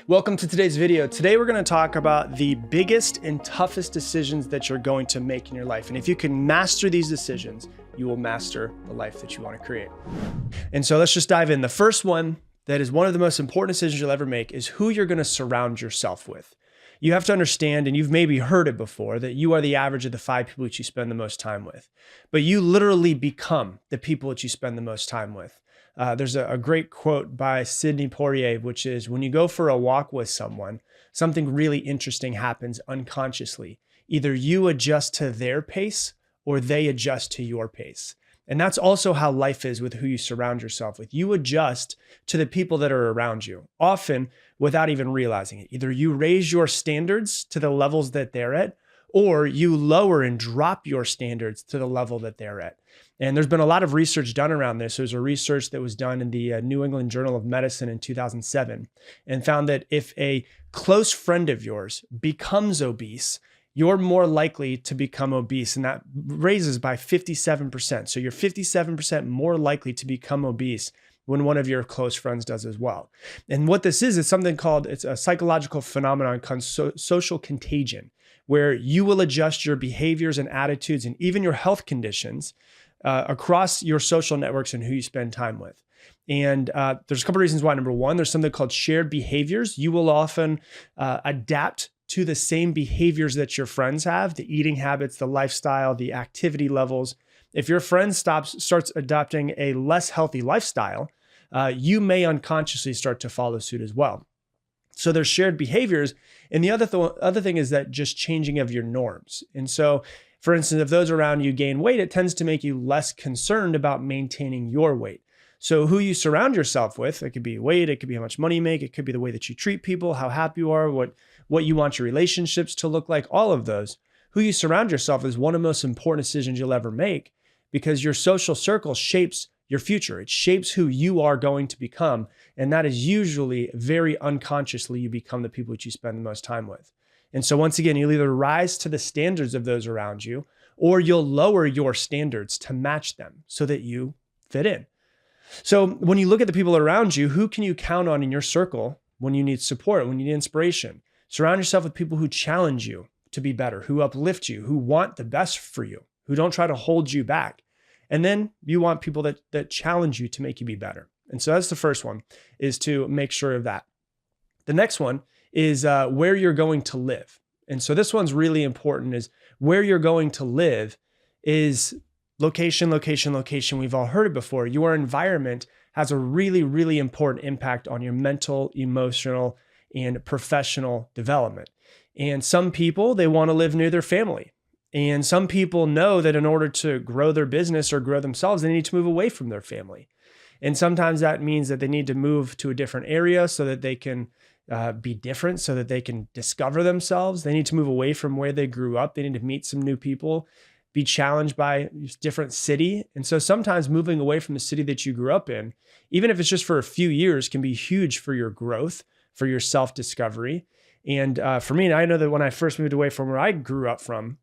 Welcome to today's video. Today we're going to talk about the biggest and toughest decisions that you're going to make in your life. And if you can master these decisions, you will master the life that you want to create. And so let's just dive in. The first one that is one of the most important decisions you'll ever make is who you're going to surround yourself with. You have to understand, and you've maybe heard it before, that you are the average of the 5 people that you spend the most time with. But you literally become the people that you spend the most time with. There's a great quote by Sidney Poitier, which is, when you go for a walk with someone, something really interesting happens unconsciously. Either you adjust to their pace or they adjust to your pace. And that's also how life is with who you surround yourself with. You adjust to the people that are around you, often without even realizing it. Either you raise your standards to the levels that they're at, or you lower and drop your standards to the level that they're at. And there's been a lot of research done around this. There's a research that was done in the New England Journal of Medicine in 2007 and found that if a close friend of yours becomes obese, you're more likely to become obese. And that raises by 57%. So you're 57% more likely to become obese when one of your close friends does as well. And what this is something called, it's a psychological phenomenon called social contagion, where you will adjust your behaviors and attitudes and even your health conditions across your social networks and who you spend time with. And there's a couple of reasons why. Number one, there's something called shared behaviors. You will often adapt to the same behaviors that your friends have, the eating habits, the lifestyle, the activity levels. If your friend starts adopting a less healthy lifestyle, you may unconsciously start to follow suit as well. So there's shared behaviors. And the other thing is that just changing of your norms. And so, for instance, if those around you gain weight, it tends to make you less concerned about maintaining your weight. So who you surround yourself with, it could be weight, it could be how much money you make, it could be the way that you treat people, how happy you are, what you want your relationships to look like, all of those. Who you surround yourself with is one of the most important decisions you'll ever make, because your social circle shapes your future. It shapes who you are going to become. And that is usually very unconsciously, you become the people that you spend the most time with. And so once again, you'll either rise to the standards of those around you, or you'll lower your standards to match them so that you fit in. So when you look at the people around you, who can you count on in your circle when you need support, when you need inspiration? Surround yourself with people who challenge you to be better, who uplift you, who want the best for you, who don't try to hold you back. And then you want people that challenge you to make you be better. And so that's the first one, is to make sure of that. The next one is where you're going to live. And so this one's really important, is where you're going to live is location, location, location. We've all heard it before. Your environment has a really, really important impact on your mental, emotional, and professional development. And some people, they want to live near their family. And some people know that in order to grow their business or grow themselves, they need to move away from their family. And sometimes that means that they need to move to a different area so that they can be different, so that they can discover themselves. They need to move away from where they grew up. They need to meet some new people, be challenged by a different city. And so sometimes moving away from the city that you grew up in, even if it's just for a few years, can be huge for your growth, for your self-discovery. And for me, I know that when I first moved away from where I grew up from,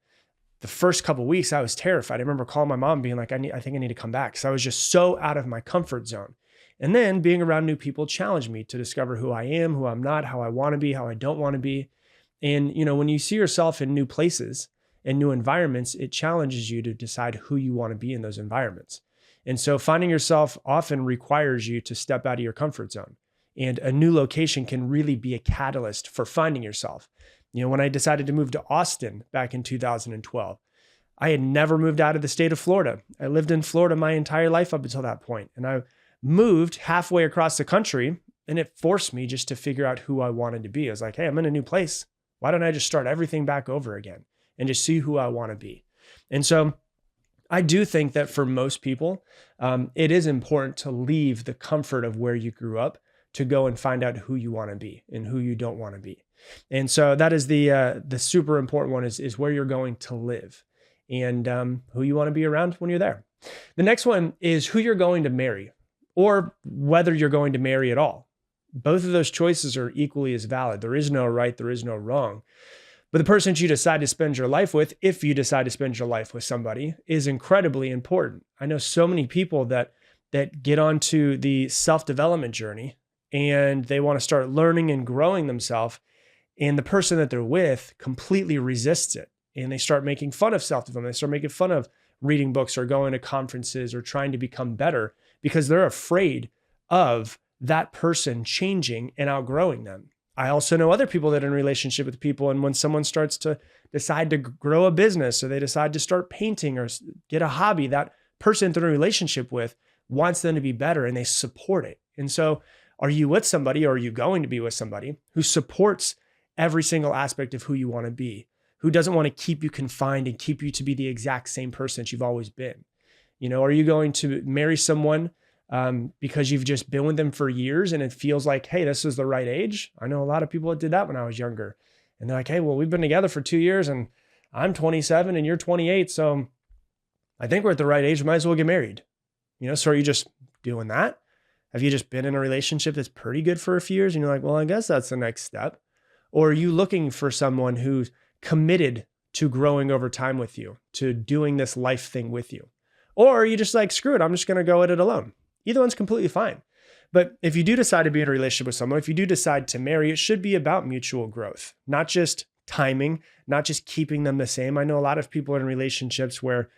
the first couple of weeks, I was terrified. I remember calling my mom being like, I think I need to come back, because I was just so out of my comfort zone. And then being around new people challenged me to discover who I am, who I'm not, how I want to be, how I don't want to be. And, when you see yourself in new places and new environments, it challenges you to decide who you want to be in those environments. And so finding yourself often requires you to step out of your comfort zone. And a new location can really be a catalyst for finding yourself. When I decided to move to Austin back in 2012, I had never moved out of the state of Florida. I lived in Florida my entire life up until that point. And I moved halfway across the country, and it forced me just to figure out who I wanted to be. I was like, hey, I'm in a new place. Why don't I just start everything back over again and just see who I want to be? And so I do think that for most people, it is important to leave the comfort of where you grew up to go and find out who you want to be and who you don't want to be. And so that is the super important one, is where you're going to live and who you want to be around when you're there. The next one is who you're going to marry, or whether you're going to marry at all. Both of those choices are equally as valid. There is no right, there is no wrong. But the person that you decide to spend your life with, if you decide to spend your life with somebody, is incredibly important. I know so many people that get onto the self-development journey and they want to start learning and growing themselves. And the person that they're with completely resists it. And they start making fun of self-development. They start making fun of reading books or going to conferences or trying to become better because they're afraid of that person changing and outgrowing them. I also know other people that are in a relationship with people, and when someone starts to decide to grow a business or they decide to start painting or get a hobby, that person they're in a relationship with wants them to be better and they support it. And so are you with somebody, or are you going to be with somebody who supports every single aspect of who you want to be, who doesn't want to keep you confined and keep you to be the exact same person that you've always been? Are you going to marry someone because you've just been with them for years and it feels like, hey, this is the right age? I know a lot of people that did that when I was younger. And they're like, hey, well, we've been together for 2 years and I'm 27 and you're 28. So I think we're at the right age. We might as well get married. So are you just doing that? Have you just been in a relationship that's pretty good for a few years and you're like, well, I guess that's the next step? Or are you looking for someone who's committed to growing over time with you, to doing this life thing with you? Or are you just like, screw it, I'm just going to go at it alone? Either one's completely fine. But if you do decide to be in a relationship with someone, if you do decide to marry, it should be about mutual growth, not just timing, not just keeping them the same. I know a lot of people in relationships where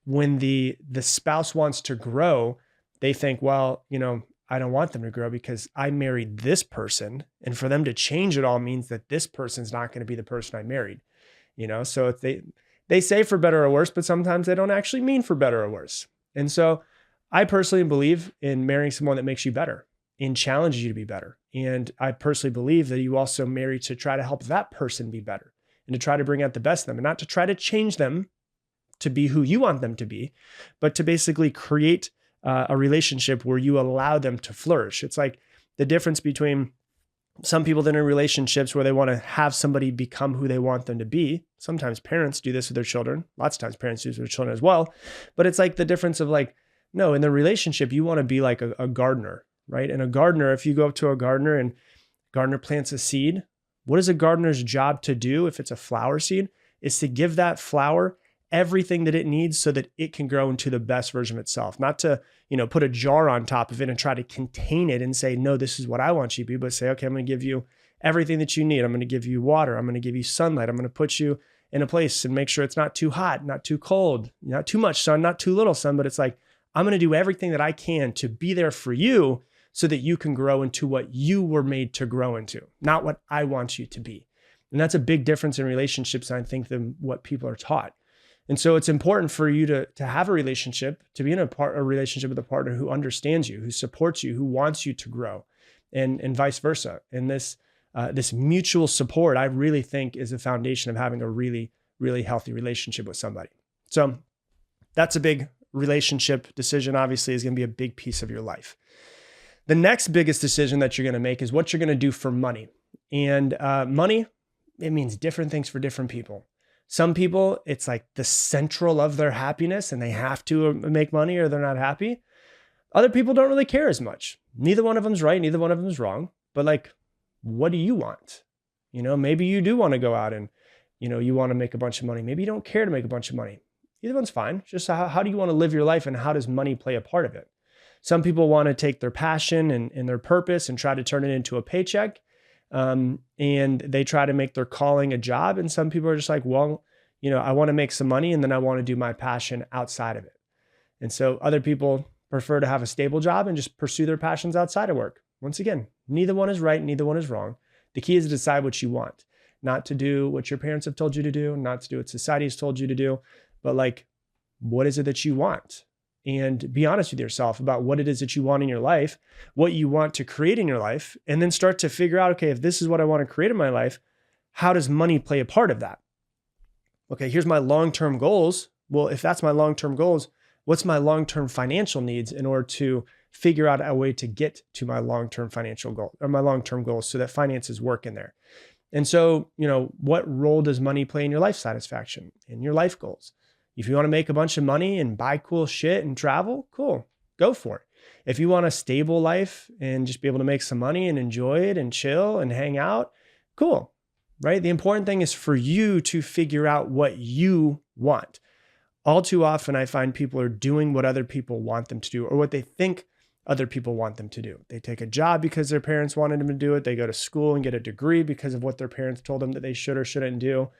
when the spouse wants to grow, they think, well, I don't want them to grow because I married this person, and for them to change it all means that this person's not going to be the person I married. So if they say for better or worse, but sometimes they don't actually mean for better or worse. And so I personally believe in marrying someone that makes you better and challenges you to be better. And I personally believe that you also marry to try to help that person be better and to try to bring out the best in them, and not to try to change them to be who you want them to be, but to basically create a relationship where you allow them to flourish. It's like the difference between some people that are in relationships where they want to have somebody become who they want them to be. Sometimes parents do this with their children. Lots of times parents do this with their children as well. But it's like the difference of like, no, in the relationship, you want to be like a gardener, right? And a gardener, if you go up to a gardener and gardener plants a seed, what is a gardener's job to do if it's a flower seed? Is to give that flower everything that it needs so that it can grow into the best version of itself. Not to, put a jar on top of it and try to contain it and say, no, this is what I want you to be, but say, okay, I'm going to give you everything that you need. I'm going to give you water. I'm going to give you sunlight. I'm going to put you in a place and make sure it's not too hot, not too cold, not too much sun, not too little sun, but it's like, I'm going to do everything that I can to be there for you so that you can grow into what you were made to grow into, not what I want you to be. And that's a big difference in relationships, I think, than what people are taught. And so it's important for you to have a relationship, to be in a relationship with a partner who understands you, who supports you, who wants you to grow, and vice versa. And this mutual support, I really think, is the foundation of having a really, really healthy relationship with somebody. So that's a big relationship decision, obviously, is going to be a big piece of your life. The next biggest decision that you're going to make is what you're going to do for money. And money, it means different things for different people. Some people, it's like the central of their happiness and they have to make money or they're not happy. Other people don't really care as much. Neither one of them's right. Neither one of them's wrong. But like, what do you want? Maybe you do want to go out and, you want to make a bunch of money. Maybe you don't care to make a bunch of money. Either one's fine. Just how do you want to live your life and how does money play a part of it? Some people want to take their passion and their purpose and try to turn it into a paycheck. And they try to make their calling a job. And some people are just like, well, I want to make some money and then I want to do my passion outside of it. And so other people prefer to have a stable job and just pursue their passions outside of work. Once again, neither one is right. Neither one is wrong. The key is to decide what you want, not to do what your parents have told you to do, not to do what society has told you to do, but like, what is it that you want? And be honest with yourself about what it is that you want in your life, what you want to create in your life, and then start to figure out, okay, if this is what I want to create in my life, how does money play a part of that? Okay, here's my long-term goals. Well, if that's my long-term goals, what's my long-term financial needs in order to figure out a way to get to my long-term financial goal or my long-term goals so that finances work in there? And so, what role does money play in your life satisfaction, in your life goals? If you want to make a bunch of money and buy cool shit and travel, cool, go for it. If you want a stable life and just be able to make some money and enjoy it and chill and hang out, cool, right? The important thing is for you to figure out what you want. All too often, I find people are doing what other people want them to do or what they think other people want them to do. They take a job because their parents wanted them to do it. They go to school and get a degree because of what their parents told them that they should or shouldn't do.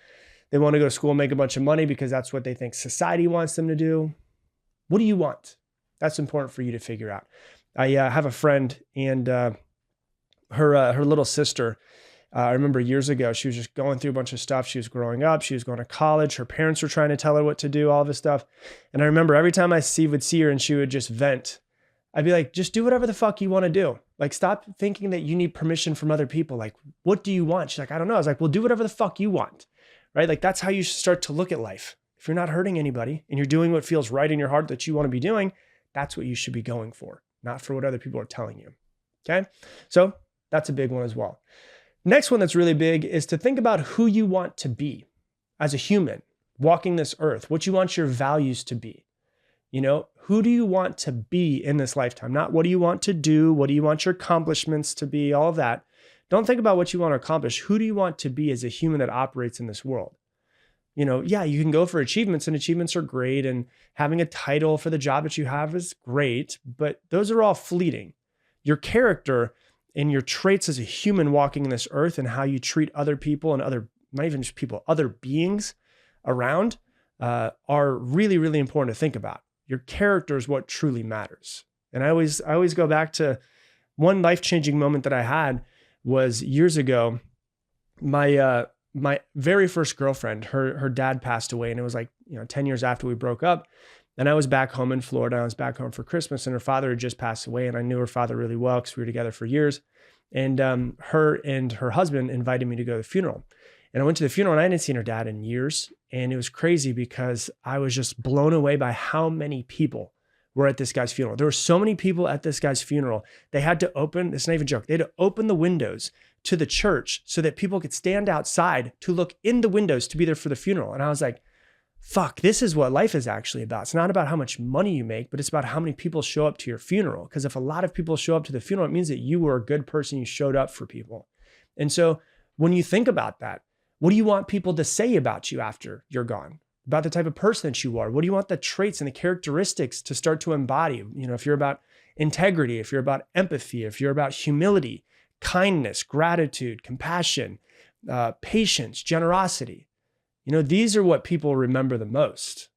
They want to go to school and make a bunch of money because that's what they think society wants them to do. What do you want? That's important for you to figure out. I have a friend, and her little sister, I remember years ago, she was just going through a bunch of stuff. She was growing up. She was going to college. Her parents were trying to tell her what to do, all this stuff. And I remember every time I would see her and she would just vent, I'd be like, just do whatever the fuck you want to do. Like, stop thinking that you need permission from other people. Like, what do you want? She's like, I don't know. I was like, well, do whatever the fuck you want, right? Like, that's how you start to look at life. If you're not hurting anybody and you're doing what feels right in your heart that you want to be doing, that's what you should be going for, not for what other people are telling you. Okay. So that's a big one as well. Next one that's really big is to think about who you want to be as a human walking this earth, what you want your values to be. You know, who do you want to be in this lifetime? Not what do you want to do? What do you want your accomplishments to be? All of that. Don't think about what you want to accomplish. Who do you want to be as a human that operates in this world? You know, yeah, you can go for achievements, and achievements are great, and having a title for the job that you have is great, but those are all fleeting. Your character and your traits as a human walking this earth and how you treat other people and not even just people, other beings around are really, really important to think about. Your character is what truly matters. And I always go back to one life-changing moment that I had was years ago. My very first girlfriend, her dad passed away, and it was like, 10 years after we broke up. And I was back home in Florida. I was back home for Christmas, and her father had just passed away. And I knew her father really well because we were together for years. And her and her husband invited me to go to the funeral. And I went to the funeral, and I hadn't seen her dad in years. And it was crazy because I was just blown away by how many people were at this guy's funeral. There were so many people at this guy's funeral. They had to open, it's not even a joke, they had to open the windows to the church so that people could stand outside to look in the windows to be there for the funeral. And I was like, fuck, this is what life is actually about. It's not about how much money you make, but it's about how many people show up to your funeral. Because if a lot of people show up to the funeral, it means that you were a good person, you showed up for people. And so when you think about that, what do you want people to say about you after you're gone? About the type of person that you are? What do you want the traits and the characteristics to start to embody? If you're about integrity, if you're about empathy, if you're about humility, kindness, gratitude, compassion, patience, generosity. These are what people remember the most.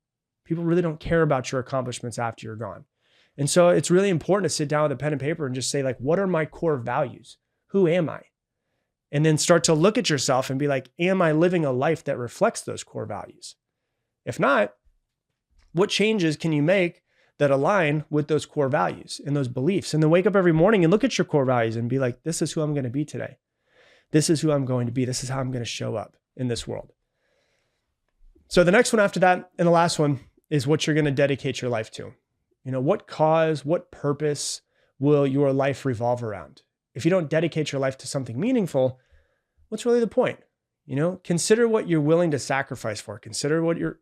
People really don't care about your accomplishments after you're gone. And so it's really important to sit down with a pen and paper and just say, like, what are my core values? Who am I? And then start to look at yourself and be like, am I living a life that reflects those core values? If not, what changes can you make that align with those core values and those beliefs? And then wake up every morning and look at your core values and be like, this is who I'm going to be today. This is who I'm going to be. This is how I'm going to show up in this world. So the next one after that, and the last one, is what you're going to dedicate your life to. What cause, what purpose will your life revolve around? If you don't dedicate your life to something meaningful, what's really the point? Consider what you're willing to sacrifice for. Consider what you're,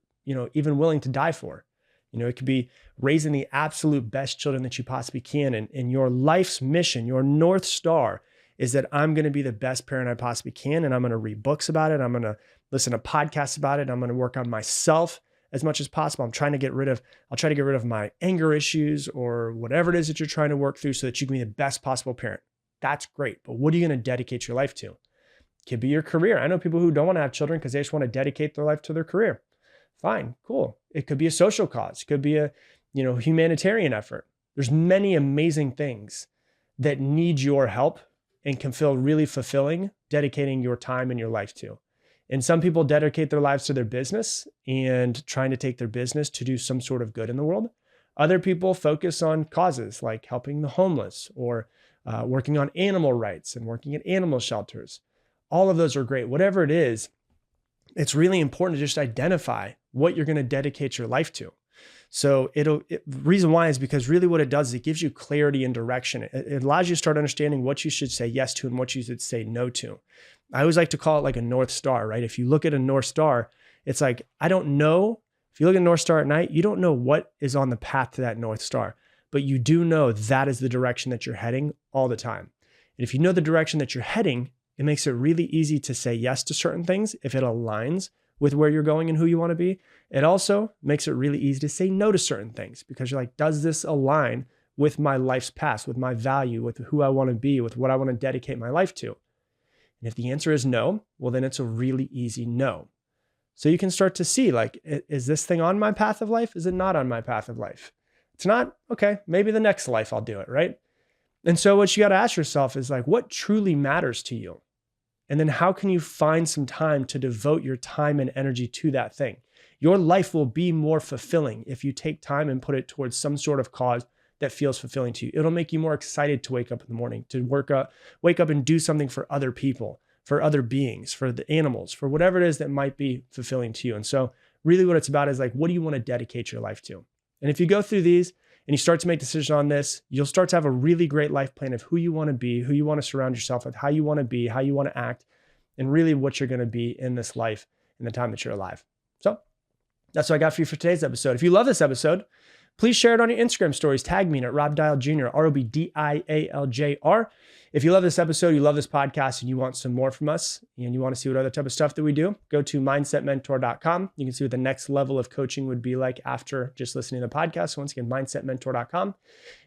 even willing to die for. It could be raising the absolute best children that you possibly can. And your life's mission, your North Star, is that I'm going to be the best parent I possibly can. And I'm going to read books about it. I'm going to listen to podcasts about it. I'm going to work on myself as much as possible. I'll try to get rid of my anger issues or whatever it is that you're trying to work through so that you can be the best possible parent. That's great. But what are you going to dedicate your life to? It could be your career. I know people who don't want to have children because they just want to dedicate their life to their career. Fine, cool. It could be a social cause. It could be a, humanitarian effort. There's many amazing things that need your help and can feel really fulfilling dedicating your time and your life to. And some people dedicate their lives to their business and trying to take their business to do some sort of good in the world. Other people focus on causes like helping the homeless or working on animal rights and working at animal shelters. All of those are great. Whatever it is, it's really important to just identify what you're going to dedicate your life to. So the reason why is because really what it does is it gives you clarity and direction. It allows you to start understanding what you should say yes to and what you should say no to. I always like to call it like a North Star, right? If you look at a North Star, it's like, I don't know. If you look at a North Star at night, you don't know what is on the path to that North Star, but you do know that is the direction that you're heading all the time. And if you know the direction that you're heading, it makes it really easy to say yes to certain things if it aligns with where you're going and who you want to be. It also makes it really easy to say no to certain things because you're like, does this align with my life's past, with my value, with who I want to be, with what I want to dedicate my life to? And if the answer is no, well, then it's a really easy no. So you can start to see, like, is this thing on my path of life? Is it not on my path of life? It's not, okay, maybe the next life I'll do it, right? And so what you got to ask yourself is like, what truly matters to you? And then how can you find some time to devote your time and energy to that thing? Your life will be more fulfilling if you take time and put it towards some sort of cause that feels fulfilling to you. It'll make you more excited to wake up in the morning, to wake up and do something for other people, for other beings, for the animals, for whatever it is that might be fulfilling to you. And so really what it's about is like, what do you want to dedicate your life to? And if you go through these and you start to make decisions on this, you'll start to have a really great life plan of who you want to be, who you want to surround yourself with, how you want to be, how you want to act, and really what you're going to be in this life in the time that you're alive. So that's what I got for you for today's episode. If you love this episode, please share it on your Instagram stories. Tag me at Rob Dial Jr., ROBDIALJR. If you love this episode, you love this podcast, and you want some more from us, and you want to see what other type of stuff that we do, go to mindsetmentor.com. You can see what the next level of coaching would be like after just listening to the podcast. So once again, mindsetmentor.com.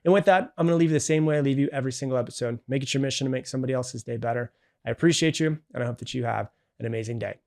And with that, I'm going to leave you the same way I leave you every single episode. Make it your mission to make somebody else's day better. I appreciate you, and I hope that you have an amazing day.